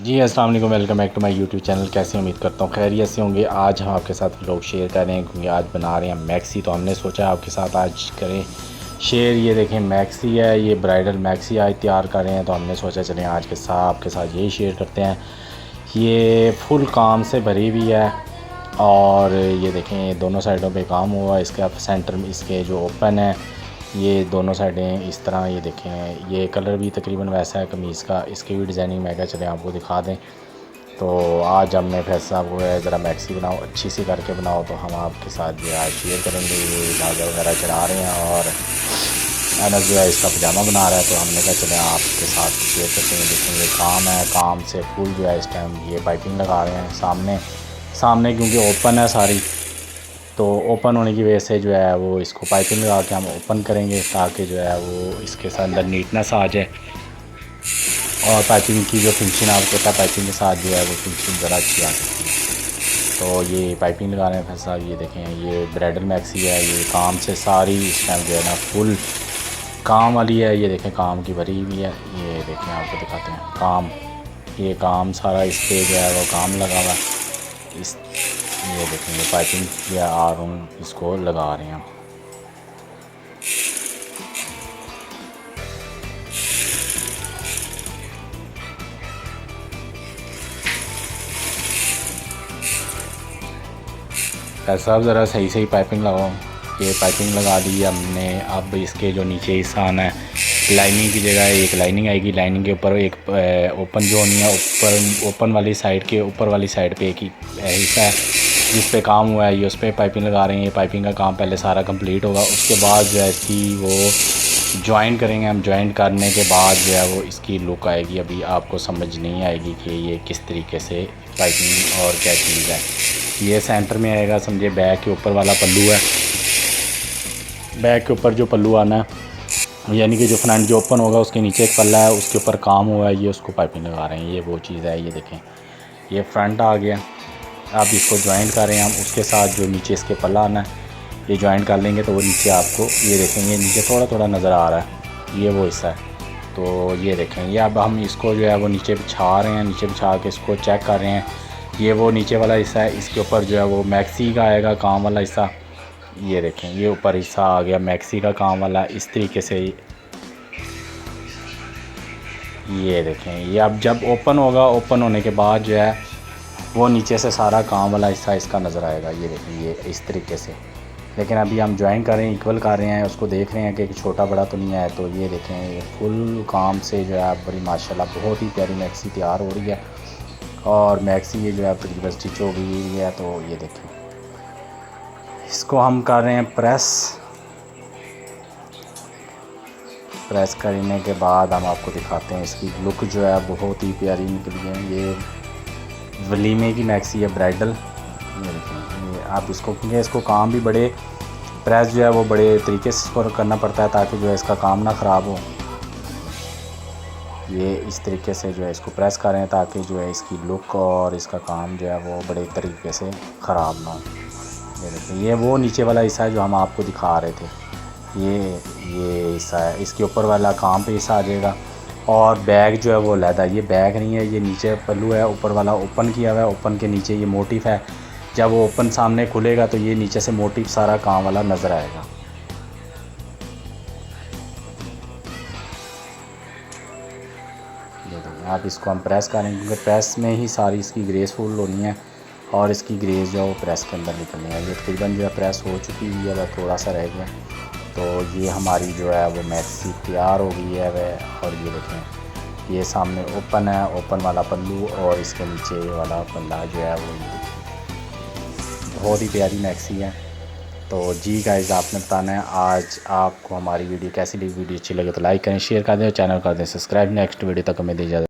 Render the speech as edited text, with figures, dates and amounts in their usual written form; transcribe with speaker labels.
Speaker 1: जी अस्सलाम वालेकुम, welcome back to my YouTube channel. कैसे उम्मीद करता हूँ खैरियत से होंगे। आज हम आपके साथ व्लॉग शेयर कर रहे हैं क्योंकि आज बना रहे हैं मैक्सी, तो हमने सोचा आपके साथ आज करें शेयर। ये देखें मैक्सी है, ये ब्राइडल मैक्सी आज तैयार कर रहे हैं, तो हमने सोचा चलें आज के साथ आपके साथ यही शेयर करते हैं। ये फुल काम से भरी हुई है और ये देखें दोनों साइडों पे काम हुआ। इसके सेंटर में इसके जो ओपन है, ये दोनों साइडें इस तरह। ये देखें ये कलर भी तकरीबन वैसा है कमीज़ का। इसकी भी डिज़ाइनिंग मैं क्या चले आपको दिखा दें। तो आज हमने फैसला हुआ है ज़रा मैक्सी बनाओ, अच्छी सी करके बनाओ, तो हम आपके साथ जो है शेयर करेंगे। ये धागा वगैरह चढ़ा रहे हैं और अनस जो है इसका पजामा बना रहा है, तो हमने कहा चले आपके साथ शेयर करते हैं। देखेंगे काम है, काम से फुल जो है इस टाइम ये पाइपिंग लगा रहे हैं सामने क्योंकि ओपन है सारी, तो ओपन होने की वजह से जो है वो इसको पाइपिंग लगा के हम ओपन करेंगे ताकि जो है वो इसके अंदर नीटनेस आ जाए और पाइपिंग की जो फिनिशिंग आपको पता है पाइपिंग के साथ जो है वो फिनिशिंग ज़रा अच्छी आ सकती है। तो ये पाइपिंग लगा रहे हैं फिर साहब। ये देखें ये ब्राइडल मैक्सी है, ये काम से सारी इस टाइम जो है ना फुल काम वाली है। ये देखें काम की भरी हुई है। ये देखें आपको दिखाते हैं काम, ये काम सारा इस पर जो है वो काम लगा हुआ इस। ये देखें ये पाइपिंग या आर्म इसको लगा रहे हैं। साहब ज़रा सही पाइपिंग लगाओ। ये पाइपिंग लगा दी है हमने। अब इसके जो नीचे हिस्सा आना है, लाइनिंग की जगह एक लाइनिंग आएगी, लाइनिंग के ऊपर एक ओपन जो होनी है, ऊपर ओपन वाली साइड के ऊपर वाली साइड पे एक ही हिस्सा है जिस पे काम हुआ है, ये उस पर पाइपिंग लगा रहे हैं। ये पाइपिंग का काम पहले सारा कंप्लीट होगा, उसके बाद जो है इसकी वो जॉइन करेंगे हम। जॉइन करने के बाद जो है वो इसकी लुक आएगी। अभी आपको समझ नहीं आएगी कि ये किस तरीके से पाइपिंग और क्या चीज़ है। ये सेंटर में आएगा, समझे बैक के ऊपर वाला पल्लू है, बैक के ऊपर जो पल्लू आना है, यानी कि जो फ्रंट जो ओपन होगा उसके नीचे एक पल्ला है, उसके ऊपर काम हुआ है, ये उसको पाइपिंग लगा रहे हैं। ये वो चीज़ है। ये देखें ये फ्रंट आ गया। अब इसको जॉइंट कर रहे हैं हम, उसके साथ जो नीचे इसके पल्ला आना है ये जॉइंट कर लेंगे तो वो नीचे आपको ये देखेंगे नीचे थोड़ा थोड़ा नज़र आ रहा है, ये वो हिस्सा है। तो ये देखें ये अब हम इसको जो है वो नीचे बिछा रहे हैं, नीचे बिछा के इसको चेक कर रहे हैं। ये वो नीचे वाला हिस्सा है, इसके ऊपर जो है वो मैक्सी का आएगा काम वाला हिस्सा। ये देखें ये ऊपर हिस्सा आ गया मैक्सी का काम वाला इस तरीके से। ये देखें ये अब जब ओपन होगा, ओपन होने के बाद जो है वो नीचे से सारा काम वाला हिस्सा इसका नज़र आएगा। ये देखें ये इस तरीके से। लेकिन अभी हम ज्वाइन कर रहे हैं, इक्वल कर रहे हैं, उसको देख रहे हैं कि छोटा बड़ा तो नहीं है। तो ये देखें ये फुल काम से जो है बड़ी माशाल्लाह बहुत ही प्यारी मैक्सी तैयार हो रही है। और मैक्सी ये जो है तकरीबन स्टिच हो गई है। तो ये देखें इसको हम कर रहे हैं प्रेस करने के बाद हम आपको दिखाते हैं इसकी लुक जो है बहुत ही प्यारी निकली है। ये वलीमे की मैक्सी है ब्राइडल। ये देखें ये आप इसको, क्योंकि इसको काम भी बड़े प्रेस जो है वो बड़े तरीके से इसको करना पड़ता है ताकि जो है इसका काम ना ख़राब हो। ये इस तरीके से जो है इसको प्रेस करें ताकि जो है इसकी लुक और इसका काम जो है वो बड़े तरीके से ख़राब ना हो। ये देखिए ये वो नीचे वाला हिस्सा है जो हम आपको दिखा रहे थे। ये हिस्सा है, इसके ऊपर वाला काम पे हिस्सा आ जाएगा। और बैग जो है वो अलहदा, ये बैग नहीं है, ये नीचे पल्लू है, ऊपर वाला ओपन किया हुआ है, ओपन के नीचे ये मोटिफ है। जब वो ओपन सामने खुलेगा तो ये नीचे से मोटिफ सारा काम वाला नज़र आएगा। ये देखिए आप इसको हम प्रेस करेंगे क्योंकि प्रेस में ही सारी इसकी ग्रेसफुल होनी है और इसकी ग्रेस जो है वो प्रेस के अंदर निकलनी है। ये तकरीबन जो है प्रेस हो चुकी हुई है, वह थोड़ा सा रह गया। तो ये हमारी जो है वो मैक्सी तैयार हो गई है वह। और ये देखें ये सामने ओपन है, ओपन वाला पल्लू और इसके नीचे वाला पल्ला जो है वो बहुत ही प्यारी मैक्सी है। तो जी गाइस आपने बताना है आज आपको हमारी वीडियो कैसी लगी। वीडियो अच्छी लगे तो लाइक करें, शेयर कर दें और चैनल कर दें सब्सक्राइब। नेक्स्ट वीडियो तक हमें दीजिए।